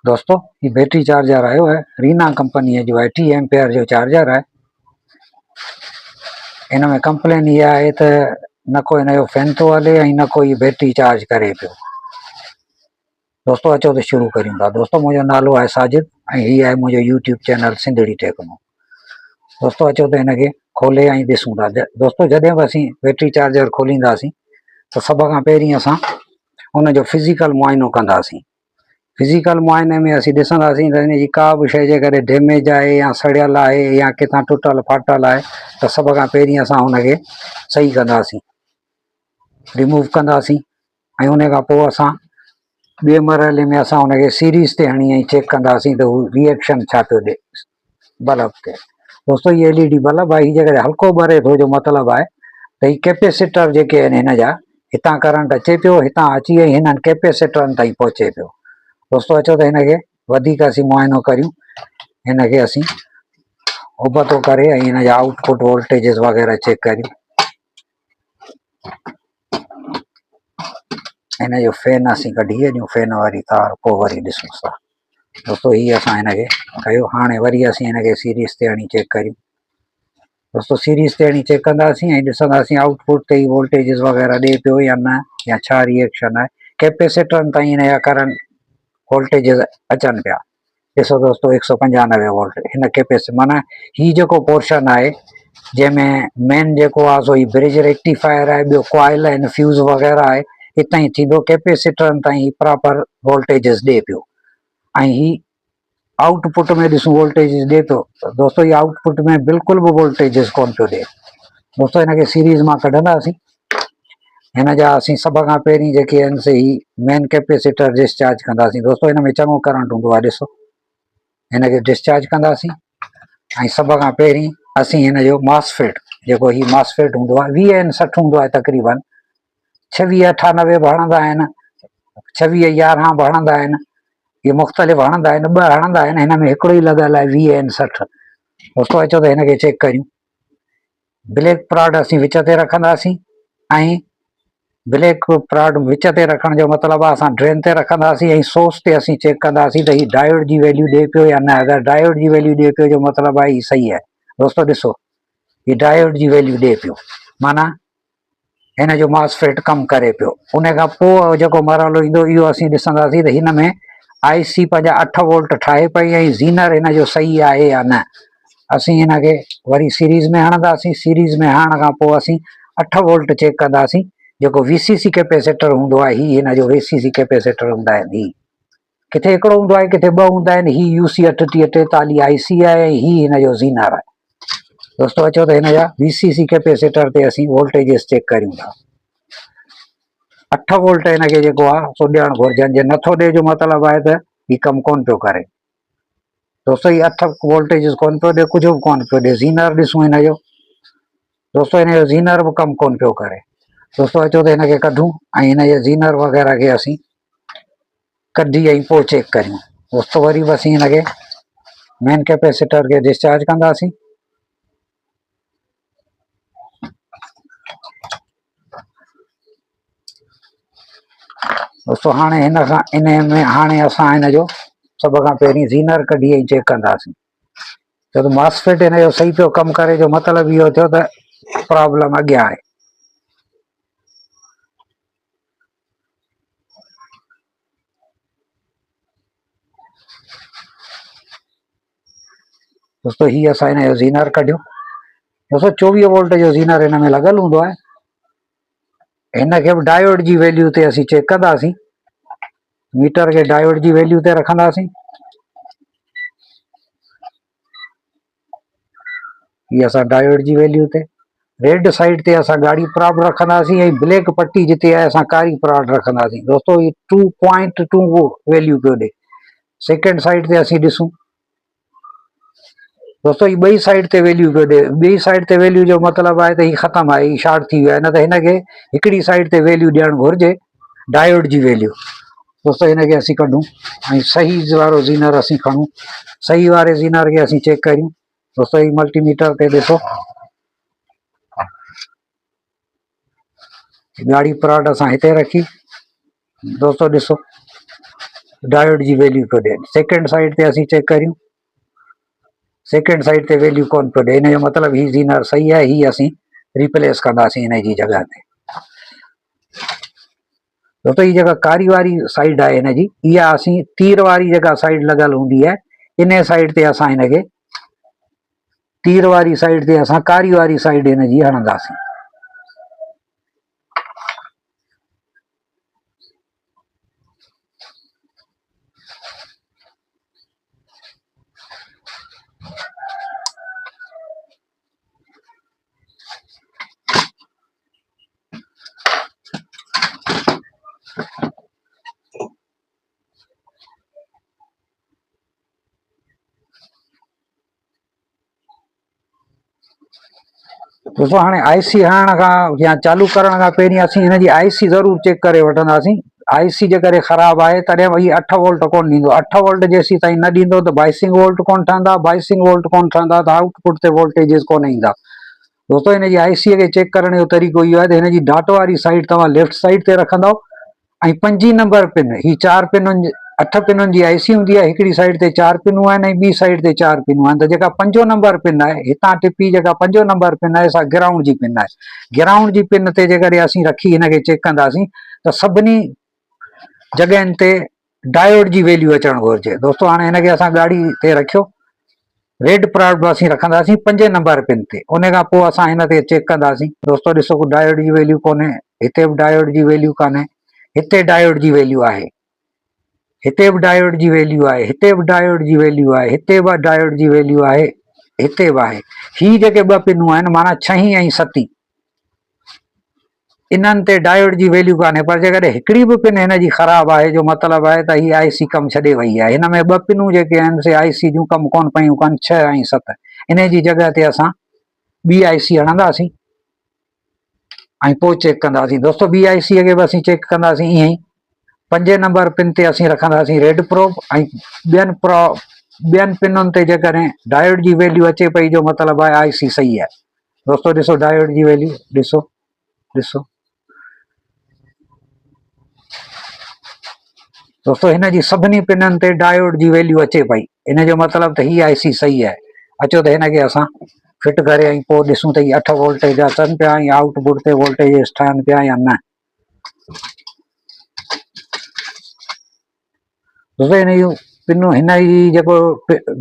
दोस्तों ये battery charger आयो है रीना कंपनी जो 80 एम्पेयर जो चार्जर है। इनमें कंप्लेन ये है तो न कोई इन फैन तो हले ऐं न कोई बैटरी चार्ज करे पियो। दोस्तों अचो तो शुरू करूं था। दोस्तों मुझो नालो है साजिद ऐं ही है मुझो यूट्यूब चैनल सिंधड़ी टेक्नो। दोस्तों अचो तो इनके खोले ऐं ॾिसूं था। दोस्तों जॾहिं बि असीं बैटरी चार्जर खोलींदासीं तो सब खां पहिरीं असां उनजो फिज़िकल मुआइनो कंदासीं। फिज़िकल मुआइने में असीं ॾिसंदासीं त हिनजी का बि शइ जे करे डैमेज आहे या सड़ियल आहे या किथां टुटल फाटल आहे त सभ खां पहिरीं असां हुनखे सही कंदासीं, रिमूव कंदासीं। ऐं उन खां पोइ असां ॿिए मरहले में असां हुनखे सीरीज़ ते हणी ऐं चेक कंदासीं त हू रिएक्शन छा पियो ॾिए बल्ब ते। दोस्तों ये LED बल्ब आहे, हीअ जेकॾहिं हल्को ॿरे थो जो मतिलबु आहे त हीअ कैपेसिटर जेके आहिनि हिन जा हितां करंट अचे पियो, हितां अची वई हिननि कैपेसिटरनि ताईं पहुचे पियो। दोस्तों अचो त हिनखे वधीक असीं मुआइनो करियूं, हिनखे असीं उबतो करे ऐं हिन जा आउटपुट वोल्टेजिस वग़ैरह चेक करियूं। हिन जो फैन असीं कढी अचूं, फैन वारी तार पोइ वरी ॾिसूं था। दोस्तों हीअ असां हिनखे कयो, हाणे वरी असीं हिनखे सीरीज़ ते हणी चेक करियूं। दोस्तों सीरीज़ ते हणी चेक कंदासीं ऐं ॾिसंदासीं आउटपुट ते ई वोल्टेजिस वग़ैरह ॾिए पियो या न, या छा रिएक्शन आहे। कैपेसिटरनि ताईं हिन जा करंट वोल्टेजिस अचनि पिया। ॾिसो दोस्तों 195 वोल्ट हिन कैपेसिटर माना हीअ जेको पोर्शन आहे जंहिंमें मेन जेको आहे सो ही ब्रिज रेक्टिफायर आहे, ॿियो कॉइल आहिनि, फ्यूज़ वग़ैरह आहे, हितां ई थींदो कैपेसिटरनि ताईं प्रॉपर वोल्टेजिस ॾिए पियो। ऐं ही आउटपुट में ॾिसूं वोल्टेजिस ॾिए पियो त दोस्तों ये आउटपुट में बिल्कुलु बि वोल्टेजिस कोन पियो ॾिए। दोस्तों हिनखे सीरीज़ मां कढंदासीं। हिन जा असीं सभ खां पहिरीं जेके आहिनि से ही मेन कैपेसिटर डिस्चार्ज कंदासीं। दोस्तों हिन में चङो करंट हूंदो आहे, ॾिसो हिनखे डिस्चार्ज कंदासीं। ऐं सभ खां पहिरीं असीं हिन जो मॉसफेट जेको ही मॉसफेट हूंदो आहे 20N60 हूंदो आहे तक़रीबन, 2698 बि हणंदा आहिनि, 2611 बि हणंदा आहिनि, इहे मुख़्तलिफ़ हणंदा आहिनि, ॿ हणंदा आहिनि, हिन में हिकिड़ो ई लॻल आहे 20N60। दोस्तों अचो त हिनखे चेक करियूं। ब्लैक प्रॉड असीं विच ते रखंदासीं ऐं ब्लैक प्रॉड विच ते रखण जो मतिलबु आहे असां ड्रेन ते रखंदासीं ऐं सोर्स ते असीं चेक कंदासीं त हीउ डायोड जी वैल्यू ॾिए पियो या न। अगरि डायोड जी वैल्यू ॾिए पियो जो मतिलबु आहे हीउ सही आहे। दोस्तों ॾिसो हीउ डायोड जी वैल्यू ॾिए पियो, माना हिन जो मॉसफेट कमु करे पियो। उन खां पोइ जेको मरहलो ईंदो इहो असीं ॾिसंदासीं त हिन में IC पंहिंजा 8 वोल्ट ठाहे पई ऐं ज़ीनर हिन जो सही आहे या न। असीं हिनखे वरी सीरीज़ में हणंदासीं। सीरीज़ में हणण खां पोइ असीं 8 वोल्ट चेक कंदासीं। जेको VCC कैपेसिटर हूंदो आहे ही हिन जो VCC कैपेसिटर हूंदा आहिनि। ही किथे हिकिड़ो हूंदो आहे, किथे ॿ हूंदा आहिनि। ही UC 3843 IC आहे ऐं ही हिन जो ज़ीनर आहे। दोस्तों अचो त हिन जा VCC कैपेसिटर ते असीं वोल्टेजिस चेक करियूं था। 8 वोल्ट हिनखे जेको आहे सो ॾियणु घुरिजनि, जे नथो ॾिए जो मतिलबु आहे त हीउ कमु कोन पियो करे। दोस्तों ही 8 वोल्टेजिस कोन पियो ॾिए, कुझु बि कोन पियो ॾिए। ज़ीनर ॾिसूं हिन जो, दोस्तों हिन जो ज़ीनर बि कमु कोन पियो करे। दोस्तों अचो त हिनखे कढूं ऐं हिन जे ज़ीनर वग़ैरह खे असीं कढी ऐं पोइ चेक करियूं। दोस्तों वरी बि असीं हिनखे मेन कैपेसिटर खे डिस्चार्ज कंदासीं। दोस्तों हाणे हिन खां इन में हाणे असां हिन जो सभ खां पहिरीं ज़ीनर कढी ऐं चेक कंदासीं। छो त मॉसफेट हिन जो सही पियो कमु करे जो मतिलबु इहो थियो त प्रॉब्लम अॻियां आहे। दोस्तों ही असां हिन जो ज़ीनर कढियो। दोस्तों 24 वोल्ट जो ज़ीनर हिन में लॻल हूंदो आहे। हिनखे बि डायोड जी वैल्यू ते असीं चेक कंदासीं। मीटर खे डायोड जी वैल्यू ते रखंदासीं। ये असां डायोड जी वैल्यू ते रेड साइड ते असां ॻाढ़ी प्रॉड रखंदासीं ऐं ब्लैक पट्टी जिते आहे असां कारी प्रॉड रखंदासीं। दोस्तों ये 2.2 वैल्यू पियो ॾिए। सेकेंड साइड ते असीं ॾिसूं। दोस्तों ही ॿई साइड ते वैल्यू पियो ॾिए। ॿी साइड ते वैल्यू जो मतिलबु आहे त ही ख़तमु आहे, ही शॉर्ट थी वियो आहे। न त हिनखे हिकिड़ी साइड ते वैल्यू ॾियणु घुरिजे, डायोड जी वैल्यू। दोस्तों हिनखे असीं कढूं ऐं सही वारो ज़ीनर असीं खणूं। सही वारे ज़ीनर खे असीं चेक करियूं। दोस्तों ही मल्टीमीटर ते ॾिसो, ॻाढ़ी प्रॉड असां हिते रखी। दोस्तों ॾिसो डायोड जी वैल्यू पियो ॾे। सेकेंड साइड ते असीं चेक करियूं, सेकेंड साइड ते वैल्यू कोन पियो ॾे, इन जो मतिलबु ही ज़ीनर सही आहे, ही असीं रिप्लेस कंदासीं इन जी जॻह ते। दोस्तों ही जेका कारी वारी साइड आहे इन जी, इहा असीं तीर वारी जेका साइड लॻल हूंदी आहे, इन साइड ते असां हिनखे तीर वारी साइड ते असां कारी वारी साइड इन जी हणंदासीं। दोस्तों हाणे आईसी हणण खां या चालू करण खां पहिरीं असीं हिन जी आईसी ज़रूरु चेक करे वठंदासीं। आईसी जेकॾहिं ख़राबु आहे तॾहिं वरी 8 वोल्ट कोन ॾींदो। 8 वोल्ट जेसीं ताईं न ॾींदो त बाइसिंग वोल्ट कोन ठहंदा, बाइसिंग वोल्ट कोन ठहंदा त आउटपुट ते वोल्टेजिस कोन ईंदा। दोस्तों हिन जी आईसीअ खे चेक करण जो तरीक़ो इहो आहे त हिन जी डाट वारी साइड तव्हां लेफ्ट साइड ते रखंदव ऐं 5 नंबर पिन, ही 4 पिनुनि 8 पिनुनि जी आईसी हूंदी आहे, हिकिड़ी साइड ते 4 पिनूं आहिनि ऐं ॿी साइड ते 4 पिनूं आहिनि। त जेका 5 नंबर पिन आहे हितां टिपी, जेका 5 नंबर पिन आहे सा ग्राउंड जी पिन आहे। ग्राउंड जी पिन ते जेकॾहिं असीं रखी हिनखे चेक कंदासीं त सभिनी जॻहियुनि ते डायोड जी वैल्यू अचणु घुरिजे। दोस्तों हाणे हिनखे असां गाड़ी ते रखियो, रेड प्रॉड असीं रखंदासीं 5 नंबर पिन ते, उन खां पोइ असां हिन ते चेक कंदासीं। दोस्तों ॾिसो डायोड जी वैल्यू कोन्हे, हिते बि डायोड जी वैल्यू कान्हे, हिते डायोड जी वैल्यू आहे, हिते बि डायोड जी वैल्यू आहे, हिते बि डायोड जी वैल्यू आहे, हिते बि डायोड जी वैल्यू आहे, हिते बि आहे। ही जेके 2 पिनूं आहिनि माना 6 ऐं 7, इन्हनि ते डायोड जी वैल्यू कान्हे। पर जेकॾहिं हिकिड़ी बि पिन हिन जी ख़राबु आहे, जो मतिलबु आहे त हीअ आईसी कमु छॾे वई आहे। हिन में 2 पिनूं जेके आहिनि से आईसी जूं कमु कोन पयूं कनि, 6 ऐं 7। इन जी जॻह ते असां ॿी आईसी हणंदासीं ऐं पोइ चेक कंदासीं। दोस्तों ॿी आईसीअ खे बि असीं चेक कंदासीं ईअं ई, 5 नंबर पिन ते असीं रखंदासीं रेड प्रोब ऐं ॿियनि पिनुनि ते जेकॾहिं डायोड जी वैल्यू अचे पई, जो मतिलबु आहे आईसी सही आहे। दोस्तों ॾिसो डायोड जी वैल्यू, ॾिसो ॾिसो दोस्तों हिन जी सभिनी पिननि ते डायोड जी वैल्यू अचे पई, इन जो मतिलबु त हीअ आईसी सही आहे। अचो त हिनखे असां फिट करे ऐं पोइ ॾिसूं त हीअ 8 वोल्टेज अचनि पिया ऐं आउटपुट ते वोल्टेज ठहनि पिया या न। दोस्तों हिन जूं पिनूं, हिन जी जेको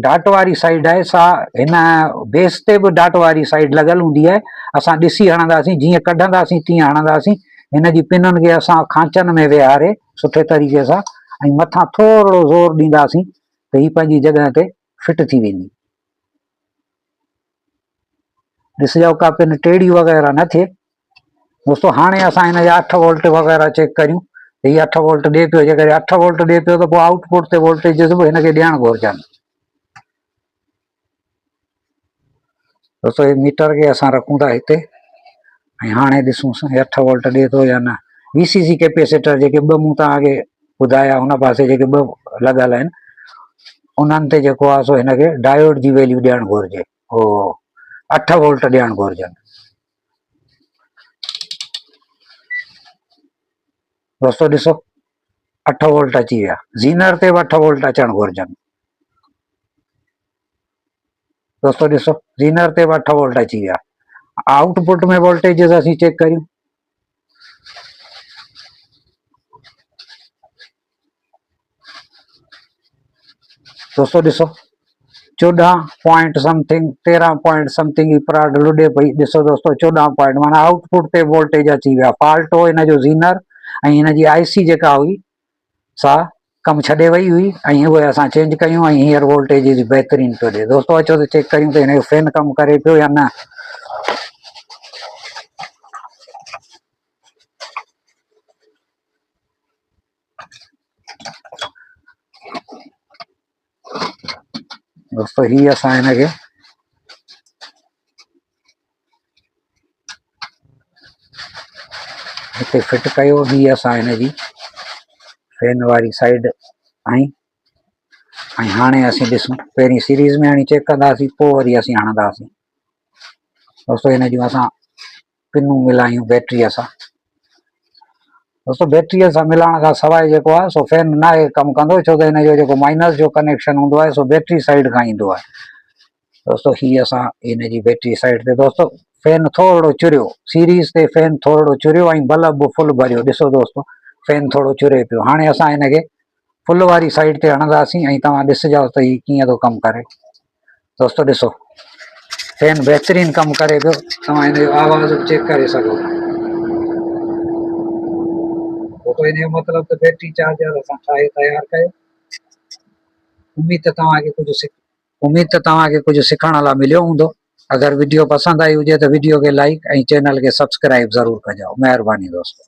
डाट वारी साइड आहे सा हिन बेस ते बि डाट वारी साइड लॻल हूंदी आहे। असां ॾिसी हणंदासीं, जीअं कढंदासीं तीअं हणंदासीं। हिन जी पिनुनि खे असां खांचनि में वेहारे सुठे तरीक़े सां ऐं मथां थोरो ज़ोर ॾींदासीं त हीअ पंहिंजी जॻह ते फिट थी वेंदी। ॾिसजो का पिन टेढ़ी वग़ैरह न थिए। दोस्तों हाणे असां हिन जा 8 वोल्ट वग़ैरह चेक करियूं, हीअ 8 वोल्ट ॾिए पियो। जेकॾहिं 8 वोल्ट ॾिए पियो त पोइ आउटपुट ते वोल्टेजिस बि हिनखे ॾियणु घुरिजनि। दोस्तों हे मीटर खे असां रखूं था हिते ऐं हाणे ॾिसूं 8 वोल्ट ॾिए थो या न। वीसीसी कैपेसिटर जेके 2 मूं तव्हांखे ॿुधाया हुन पासे जेके 2 लॻल आहिनि, उन्हनि ते जेको आहे सो हिनखे डायोड जी वैल्यू ॾियणु घुरिजे, हो 8 वोल्ट ॾियणु घुरिजनि। दोस्तों ॾिसो 8 वोल्ट अची विया, ज़ीनर ते बि 8 वोल्ट अचणु घुरिजनि। दोस्तों ॾिसो ज़ीनर ते बि 8 वोल्ट अची विया। आउटपुट में वोल्टेजिस असीं चेक करियूं, दोस्तों ॾिसो 14 पॉइंट समथिंग, 13 पॉइंट समथिंग ही प्रॉड लुॾे पई। ॾिसो दोस्तों 14 पॉइंट, माना आउटपुट ते वोल्टेज अची विया। फॉल्ट हो हिन जो ज़ीनर ऐं हिन जी आईसी जेका हुई सा कमु छॾे वई हुई ऐं उहे असां चेंज कयूं ऐं हींअर वोल्टेज बहितरीनु पियो ॾिए। दोस्तों अचो त चेक करियूं त हिन जो फैन कमु करे पियो या न। दोस्तों ही असां हिनखे हिते फिट कयो, ही असां हिन जी फैन वारी साइड ऐं हाणे असीं ॾिसूं, पहिरीं सीरीज़ में हणी चेक कंदासीं, पोइ वरी असीं हणंदासीं। दोस्तों हिन जूं असां पिनूं मिलायूं बैटरीअ सां। दोस्तों बैटरीअ सां मिलाइण खां सवाइ जेको आहे सो फैन न आहे कमु कंदो, छो त हिन जो जेको माइनस जो कनेक्शन हूंदो आहे सो बैटरी साइड खां ईंदो आहे। दोस्तों हीअ असां इन जी बैटरी साइड ते दोस्तों फैन थोरो चुरियो, सीरीज़ ते फैन थोरो चुरियो ऐं बल्ब फुल भरियो। ॾिसो दोस्तों फैन थोरो चुरे पियो। हाणे असां हिनखे फुल वारी साइड ते हणंदासीं ऐं तव्हां ॾिसिजो त हीउ कीअं थो कमु करे। दोस्तों ॾिसो फैन बहितरीनु कमु करे पियो, तव्हां हिन जो आवाज़ बि चेक करे सघो था। तो इन जो मतिलबु त बैटरी चार्जर असां ठाहे तयारु कयो। उम्मीद त तव्हांखे कुझु सिखण लाइ मिलियो हूंदो। अगरि वीडियो पसंदि आई हुजे त वीडियो खे लाइक ऐं चैनल खे सब्सक्राइब ज़रूरु कजो। महिरबानी दोस्तों।